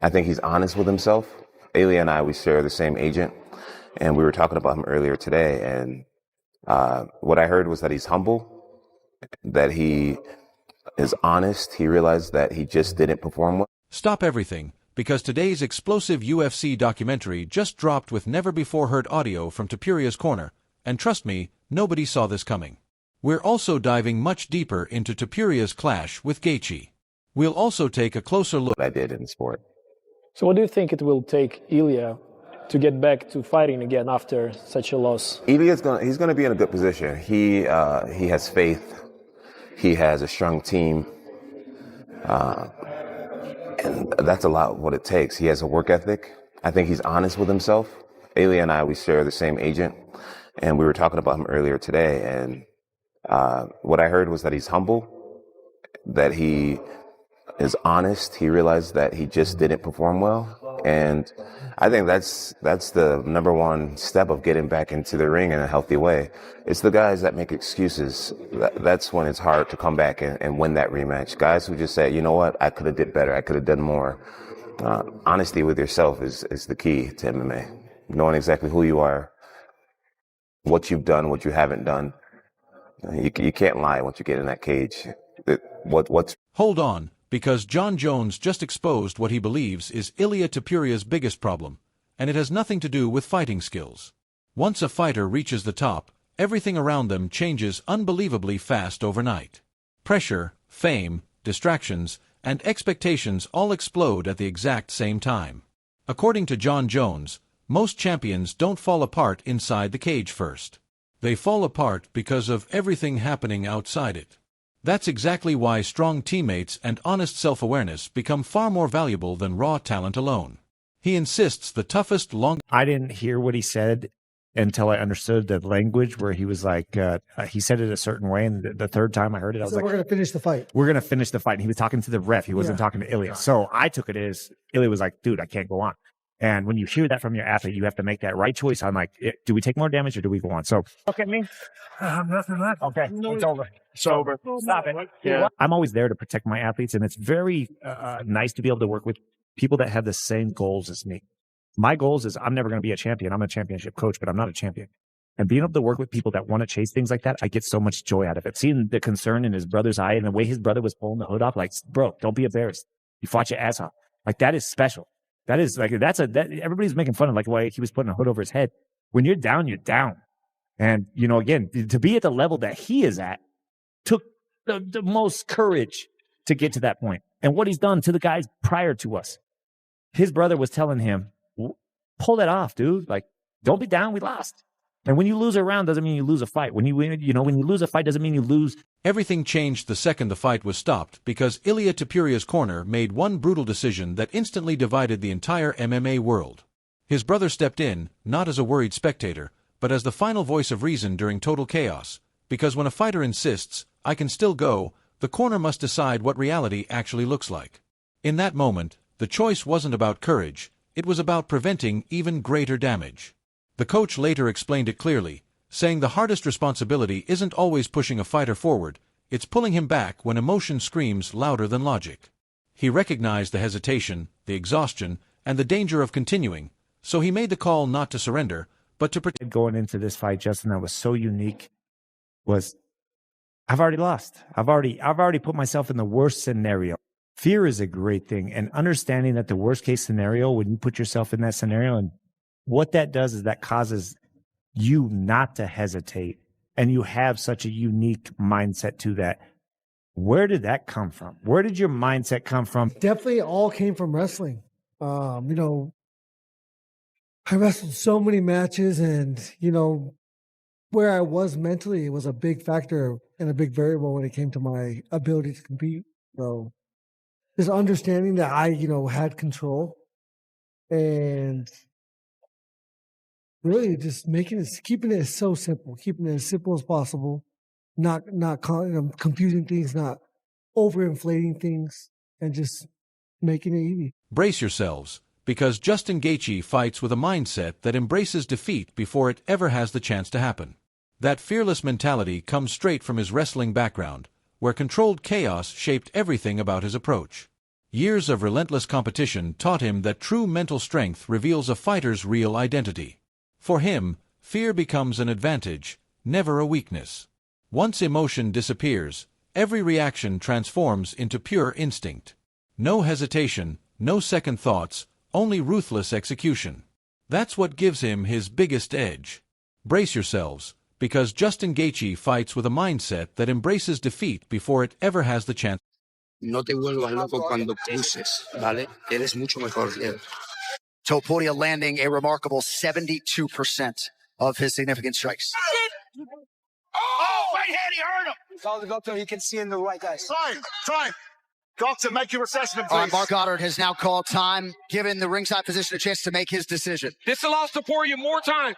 I think he's honest with himself. Elia and I, we share the same agent, and we were talking about him earlier today. And what I heard was that he's humble, that he is honest. He realized that he just didn't perform well. Stop everything, because today's explosive UFC documentary just dropped with never-before-heard audio from Topuria's corner, and trust me, nobody saw this coming. We're also diving much deeper into Topuria's clash with Gaethje. We'll also take a closer look. What I did in the sport. So what do you think it will take Ilya to get back to fighting again after such a loss? Ilya's he's gonna be in a good position. He has faith. He has a strong team. And that's a lot of what it takes. He has a work ethic. I think he's honest with himself. Elia and I, we share the same agent, and we were talking about him earlier today. And what I heard was that he's humble, that he is honest. He realized that he just didn't perform well. And I think that's the number one step of getting back into the ring in a healthy way. It's the guys that make excuses. That's when it's hard to come back and win that rematch. Guys who just say, you know what, I could have did better. I could have done more. Honesty with yourself is the key to MMA. Knowing exactly who you are, what you've done, what you haven't done. You can't lie once you get in that cage. Hold on, because Jon Jones just exposed what he believes is Ilia Topuria's biggest problem, and it has nothing to do with fighting skills. Once a fighter reaches the top, everything around them changes unbelievably fast overnight. Pressure, fame, distractions, and expectations all explode at the exact same time. According to Jon Jones, most champions don't fall apart inside the cage first. They fall apart because of everything happening outside it. That's exactly why strong teammates and honest self-awareness become far more valuable than raw talent alone. He insists the toughest I didn't hear what he said until I understood the language where he was like, he said it a certain way, and the third time I heard it, I was like, we're going to finish the fight. We're going to finish the fight. And he was talking to the ref. He wasn't talking to Ilya. So I took it as Ilya was like, dude, I can't go on. And when you hear that from your athlete, you have to make that right choice. I'm like, do we take more damage or do we go on? So look at me. Nothing left. Okay, it's over. It's over. Stop it. Yeah. I'm always there to protect my athletes, and it's very nice to be able to work with people that have the same goals as me. My goals is I'm never going to be a champion. I'm a championship coach, but I'm not a champion. And being able to work with people that want to chase things like that, I get so much joy out of it. Seeing the concern in his brother's eye and the way his brother was pulling the hood off, like, bro, don't be embarrassed. You fought your ass off. Like, that is special. That is like, everybody's making fun of like why he was putting a hood over his head. When you're down, you're down. And, you know, again, to be at the level that he is at took the most courage to get to that point. And what he's done to the guys prior to us. His brother was telling him, pull that off, dude. Like, don't be down. We lost. And when you lose a round doesn't mean you lose a fight. When you win, you know, when you lose a fight doesn't mean you lose. Everything changed the second the fight was stopped because Ilia Topuria's corner made one brutal decision that instantly divided the entire MMA world. His brother stepped in, not as a worried spectator, but as the final voice of reason during total chaos. Because when a fighter insists, I can still go, the corner must decide what reality actually looks like. In that moment, the choice wasn't about courage, it was about preventing even greater damage. The coach later explained it clearly, saying the hardest responsibility isn't always pushing a fighter forward, it's pulling him back when emotion screams louder than logic. He recognized the hesitation, the exhaustion, and the danger of continuing, so he made the call not to surrender, but to protect. Going into this fight, Justin, that was so unique was I've already lost. I've already put myself in the worst scenario. Fear is a great thing, and understanding that the worst case scenario, when you put yourself in that scenario, and what that does is that causes you not to hesitate, and you have such a unique mindset to that. Where did that come from? Where did your mindset come from? Definitely all came from wrestling. You know, I wrestled so many matches, and, you know, where I was mentally was a big factor and a big variable when it came to my ability to compete. So this understanding that I, you know, had control, and really just keeping it so simple, keeping it as simple as possible, not confusing things, not overinflating things, and just making it easy. Brace yourselves, because Justin Gaethje fights with a mindset that embraces defeat before it ever has the chance to happen. That fearless mentality comes straight from his wrestling background, where controlled chaos shaped everything about his approach. Years of relentless competition taught him that true mental strength reveals a fighter's real identity. For him, fear becomes an advantage, never a weakness. Once emotion disappears, every reaction transforms into pure instinct. No hesitation, no second thoughts, only ruthless execution. That's what gives him his biggest edge. Brace yourselves, because Justin Gaethje fights with a mindset that embraces defeat before it ever has the chance. No te vuelvas loco cuando cruces, ¿vale? Eres mucho mejor que él. Topuria landing a remarkable 72% of his significant strikes. Oh, right hand, he hurt him. Tell the doctor he can see in the right eyes. Time. Doctor, make your assessment, please. All right, Mark Goddard has now called time, given the ringside physician a chance to make his decision. This allows Topuria more time.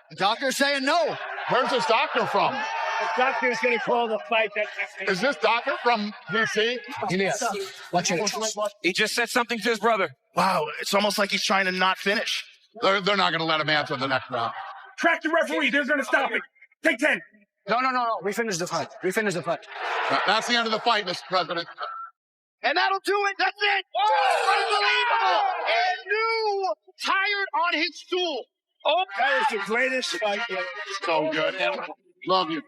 The doctor's saying no. Where's this doctor from? The doctor's going to call the fight. Is this doctor from DC? Yes. Watch it. He just said something to his brother. Wow, it's almost like he's trying to not finish. They're not going to let him answer the next round. Track the referee. They're going to stop it. Take 10. No. We finished the fight. That's the end of the fight, Mr. President. And that'll do it. That's it. Oh, Unbelievable. And new, tired on his stool. Oh, that is the greatest fight yet. So good. Love you.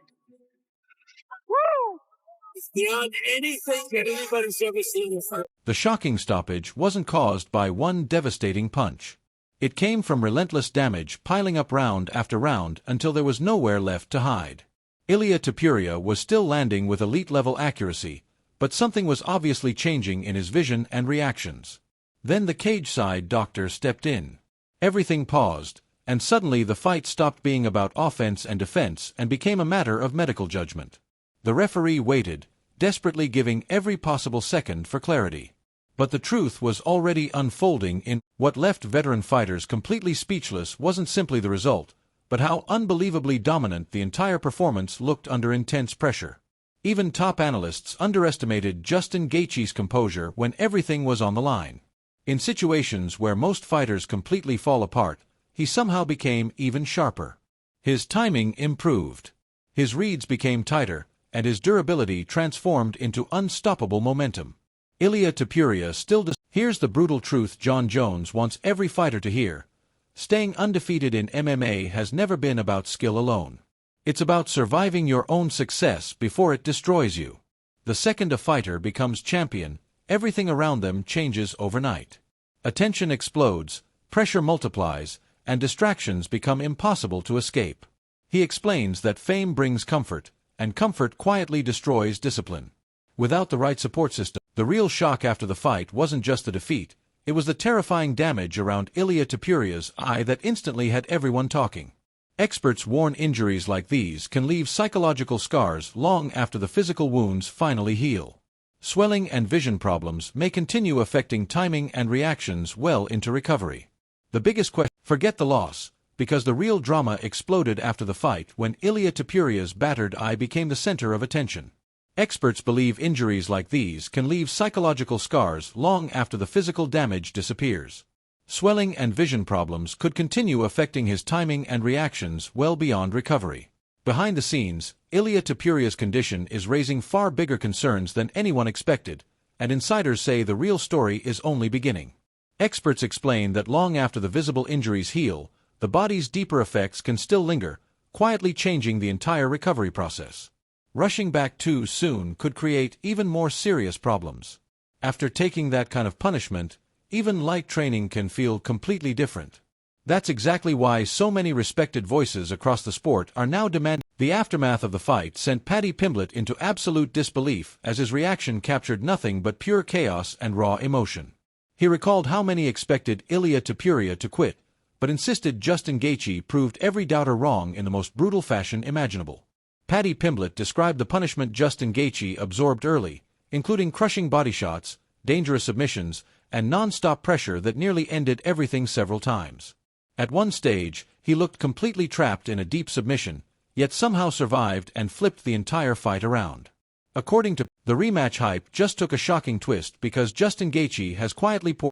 Beyond anything that anybody's ever seen. The shocking stoppage wasn't caused by one devastating punch. It came from relentless damage piling up round after round until there was nowhere left to hide. Ilia Topuria was still landing with elite-level accuracy, but something was obviously changing in his vision and reactions. Then the cage-side doctor stepped in. Everything paused, and suddenly the fight stopped being about offense and defense and became a matter of medical judgment. The referee waited, desperately giving every possible second for clarity. But the truth was already unfolding in what left veteran fighters completely speechless. Wasn't simply the result, but how unbelievably dominant the entire performance looked under intense pressure. Even top analysts underestimated Justin Gaethje's composure when everything was on the line. In situations where most fighters completely fall apart, he somehow became even sharper. His timing improved. His reads became tighter, and his durability transformed into unstoppable momentum. Ilia Topuria still Here's the brutal truth John Jones wants every fighter to hear. Staying undefeated in MMA has never been about skill alone. It's about surviving your own success before it destroys you. The second a fighter becomes champion, everything around them changes overnight. Attention explodes, pressure multiplies, and distractions become impossible to escape. He explains that fame brings comfort, and comfort quietly destroys discipline. Without the right support system, the real shock after the fight wasn't just the defeat, it was the terrifying damage around Ilia Topuria's eye that instantly had everyone talking. Experts warn injuries like these can leave psychological scars long after the physical wounds finally heal. Swelling and vision problems may continue affecting timing and reactions well into recovery. The biggest question: forget the loss, because the real drama exploded after the fight when Ilia Topuria's battered eye became the center of attention. Experts believe injuries like these can leave psychological scars long after the physical damage disappears. Swelling and vision problems could continue affecting his timing and reactions well beyond recovery. Behind the scenes, Ilia Topuria's condition is raising far bigger concerns than anyone expected, and insiders say the real story is only beginning. Experts explain that long after the visible injuries heal, the body's deeper effects can still linger, quietly changing the entire recovery process. Rushing back too soon could create even more serious problems. After taking that kind of punishment, even light training can feel completely different. That's exactly why so many respected voices across the sport are now demanding. The aftermath of the fight sent Paddy Pimblett into absolute disbelief as his reaction captured nothing but pure chaos and raw emotion. He recalled how many expected Ilia Topuria to quit, but insisted Justin Gaethje proved every doubter wrong in the most brutal fashion imaginable. Paddy Pimblett described the punishment Justin Gaethje absorbed early, including crushing body shots, dangerous submissions, and non-stop pressure that nearly ended everything several times. At one stage, he looked completely trapped in a deep submission, yet somehow survived and flipped the entire fight around. According to the rematch hype just took a shocking twist because Justin Gaethje has quietly poured